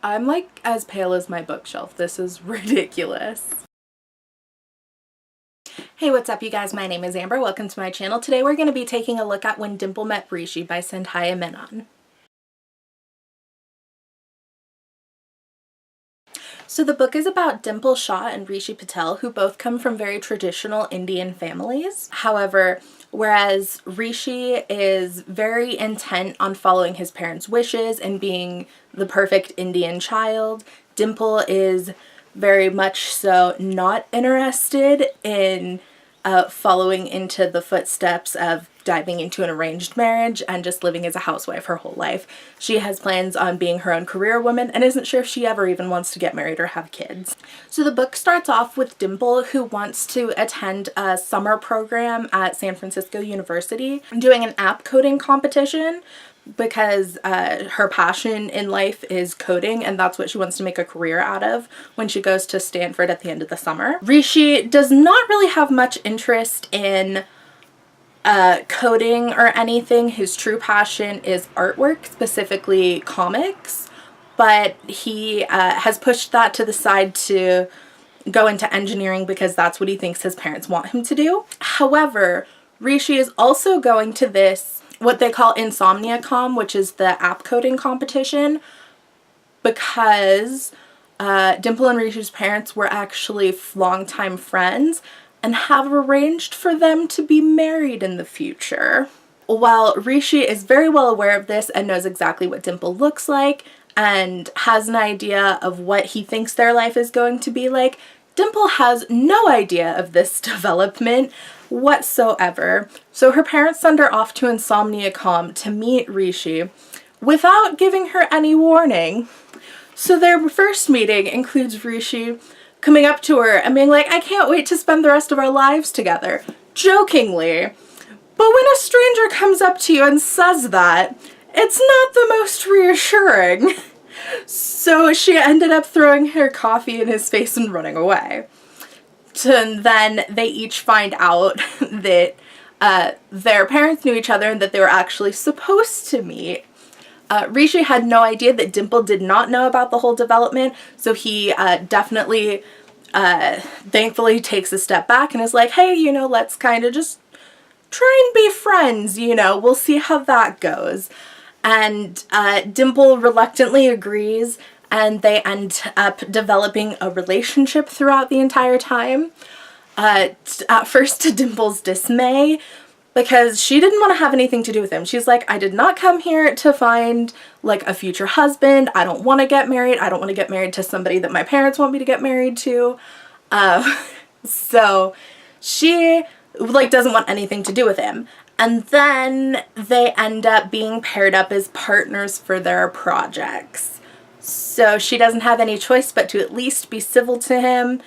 I'm like as pale as my bookshelf. This is ridiculous. Hey, what's up you guys? My name is Amber. Welcome to my channel. Today we're going to be taking a look at When Dimple Met Rishi by Sandhya Menon. So the book is about Dimple Shah and Rishi Patel, who both come from very traditional Indian families. However, whereas Rishi is very intent on following his parents' wishes and being the perfect Indian child, Dimple is very much so not interested in following into the footsteps of diving into an arranged marriage and just living as a housewife her whole life. She has plans on being her own career woman and isn't sure if she ever even wants to get married or have kids. So the book starts off with Dimple, who wants to attend a summer program at San Francisco University, doing an app coding competition because her passion in life is coding and that's what she wants to make a career out of when she goes to Stanford at the end of the summer. Rishi does not really have much interest in coding or anything. His true passion is artwork, specifically comics, but he has pushed that to the side to go into engineering because that's what he thinks his parents want him to do. However, Rishi is also going to this what they call InsomniaCom, which is the app coding competition, because Dimple and Rishi's parents were actually longtime friends and have arranged for them to be married in the future. While Rishi is very well aware of this and knows exactly what Dimple looks like and has an idea of what he thinks their life is going to be like, Dimple has no idea of this development whatsoever. So her parents send her off to InsomniaCom to meet Rishi without giving her any warning. So their first meeting includes Rishi coming up to her and being like, "I can't wait to spend the rest of our lives together," jokingly. But when a stranger comes up to you and says that, it's not the most reassuring. So she ended up throwing her coffee in his face and running away. And then they each find out that their parents knew each other and that they were actually supposed to meet. Rishi had no idea that Dimple did not know about the whole development, so he definitely, thankfully takes a step back and is like, "Hey, you know, let's kind of just try and be friends, you know, we'll see how that goes." And Dimple reluctantly agrees, and they end up developing a relationship throughout the entire time. At first to Dimple's dismay, because she didn't want to have anything to do with him. She's like, "I did not come here to find like a future husband. I don't want to get married. I don't want to get married to somebody that my parents want me to get married to." So she like doesn't want anything to do with him. And then they end up being paired up as partners for their projects. So she doesn't have any choice but to at least be civil to him.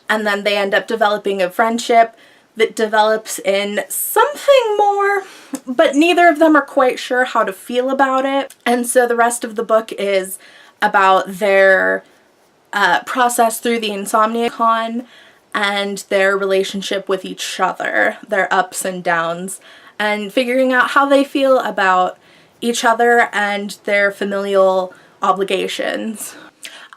And then they end up developing a friendship that develops in something more, but neither of them are quite sure how to feel about it. And so the rest of the book is about their process through the InsomniaCon and their relationship with each other, their ups and downs, and figuring out how they feel about each other and their familial obligations.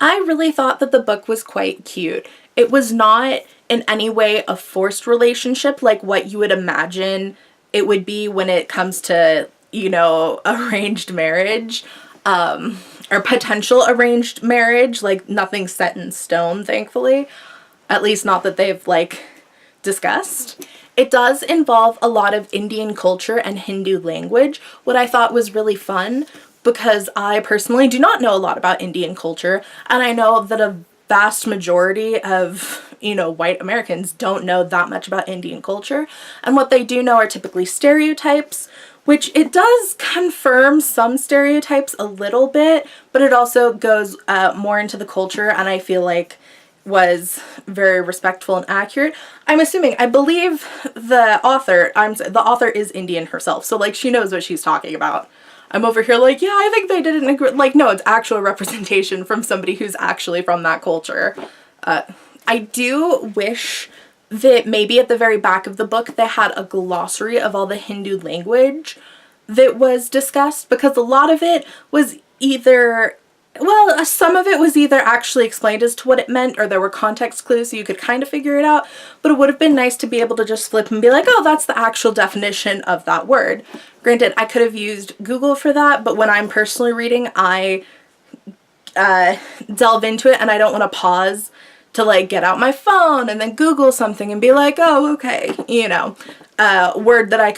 I really thought that the book was quite cute. It was not in any way a forced relationship like what you would imagine it would be when it comes to, you know, arranged marriage, or potential arranged marriage, like nothing set in stone, thankfully. At least not that they've like discussed. It does involve a lot of Indian culture and Hindu language, what I thought was really fun because I personally do not know a lot about Indian culture, and I know that a vast majority of, you know, white Americans don't know that much about Indian culture, and what they do know are typically stereotypes, which it does confirm some stereotypes a little bit, but it also goes more into the culture, and I feel like was very respectful and accurate. I'm assuming, I believe the author is Indian herself, so like she knows what she's talking about. I'm over here like, yeah, I think they didn't agree. Like, no, it's actual representation from somebody who's actually from that culture. I do wish that maybe at the very back of the book they had a glossary of all the Hindu language that was discussed, because a lot of it was either well, some of it was either actually explained as to what it meant or there were context clues so you could kind of figure it out, but it would have been nice to be able to just flip and be like, oh, that's the actual definition of that word. Granted, I could have used Google for that, but when I'm personally reading, I delve into it and I don't want to pause to like get out my phone and then Google something and be like, oh, okay, you know, word that I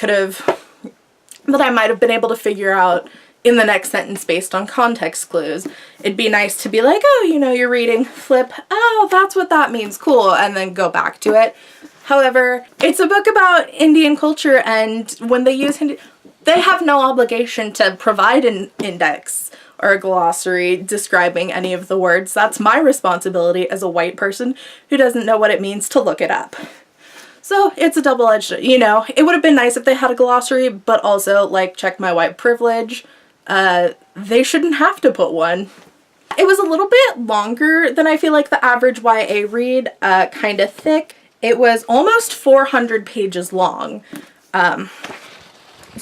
might have been able to figure out in the next sentence based on context clues. It'd be nice to be like, oh, you know, you're reading, flip, oh, that's what that means, cool, and then go back to it. However, it's a book about Indian culture, and when they use Hindi, they have no obligation to provide an index or a glossary describing any of the words. That's my responsibility as a white person who doesn't know what it means to look it up. So it's a double-edged, you know, it would have been nice if they had a glossary, but also, like, check my white privilege. They shouldn't have to put one. It was a little bit longer than I feel like the average YA read, kind of thick. It was almost 400 pages long. So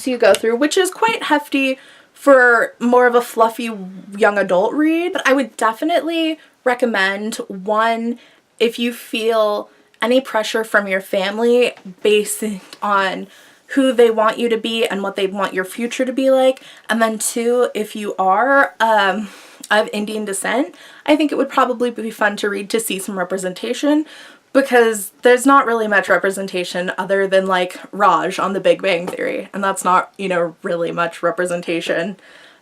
you go through, which is quite hefty for more of a fluffy young adult read. But I would definitely recommend one if you feel any pressure from your family based on who they want you to be and what they want your future to be like. And then two, if you are of Indian descent, I think it would probably be fun to read to see some representation, because there's not really much representation other than like Raj on The Big Bang Theory, and that's not, you know, really much representation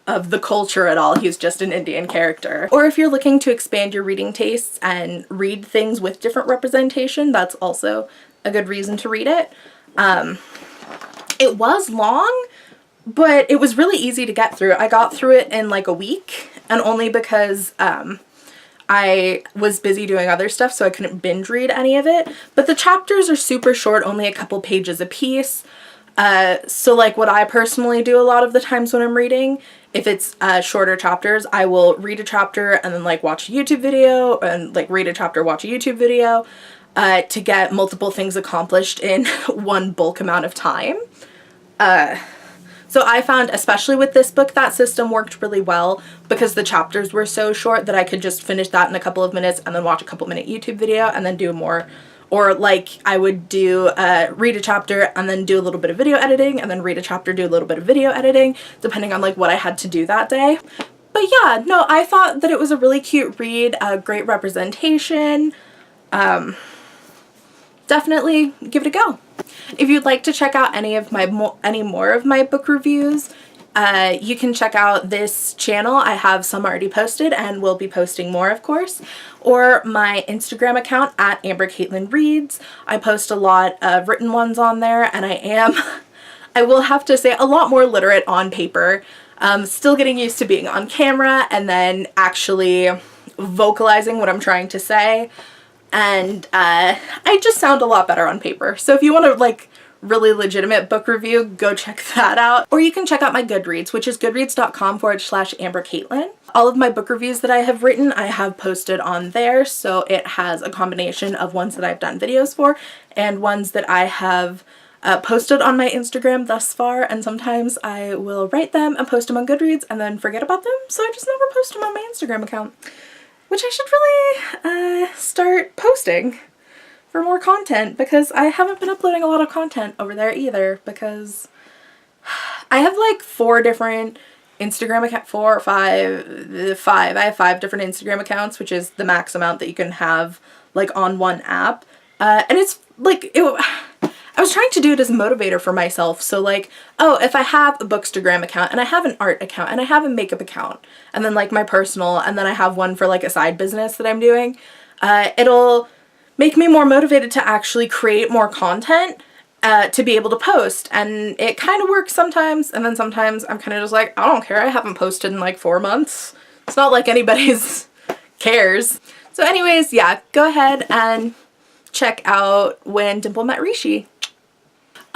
of the culture at all. He's just an Indian character. Or if you're looking to expand your reading tastes and read things with different representation, that's also a good reason to read it. It was long, but it was really easy to get through. I got through it in like a week, and only because I was busy doing other stuff, so I couldn't binge read any of it. But the chapters are super short, only a couple pages a piece. So like what I personally do a lot of the times when I'm reading, if it's shorter chapters, I will read a chapter and then like watch a YouTube video, and like read a chapter, watch a YouTube video, to get multiple things accomplished in one bulk amount of time. So I found, especially with this book, that system worked really well because the chapters were so short that I could just finish that in a couple of minutes and then watch a couple minute YouTube video and then do more. Or like I would do, read a chapter and then do a little bit of video editing, and then read a chapter, do a little bit of video editing, depending on like what I had to do that day. But yeah, no, I thought that it was a really cute read, great representation. Definitely give it a go. If you'd like to check out any more of my book reviews, you can check out this channel. I have some already posted and will be posting more, of course, or my Instagram account at AmberCaitlinReads. I post a lot of written ones on there, and I will have to say, a lot more literate on paper. Still getting used to being on camera and then actually vocalizing what I'm trying to say. And I just sound a lot better on paper. So if you want to like really legitimate book review, go check that out. Or you can check out my Goodreads, which is goodreads.com/AmberCaitlin. All of my book reviews that I have written, I have posted on there. So it has a combination of ones that I've done videos for and ones that I have posted on my Instagram thus far. And sometimes I will write them and post them on Goodreads and then forget about them. So I just never post them on my Instagram account, which I should really start posting for more content, because I haven't been uploading a lot of content over there either, because I have like 4 different Instagram accounts, 4 or 5, I have 5 different Instagram accounts, which is the max amount that you can have like on one app. And it's like, I was trying to do it as a motivator for myself. So like, oh, if I have a Bookstagram account and I have an art account and I have a makeup account and then like my personal, and then I have one for like a side business that I'm doing, it'll make me more motivated to actually create more content to be able to post. And it kind of works sometimes, and then sometimes I'm kind of just like, I don't care, I haven't posted in like 4 months. It's not like anybody's cares. So anyways, yeah, go ahead and check out When Dimple Met Rishi.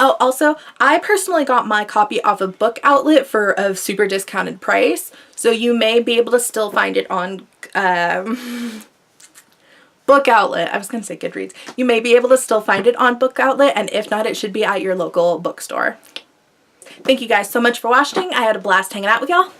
Oh, also, I personally got my copy off a book outlet for a super discounted price, so you may be able to still find it on Book Outlet. I was going to say Goodreads. You may be able to still find it on Book Outlet, and if not, it should be at your local bookstore. Thank you guys so much for watching. I had a blast hanging out with y'all.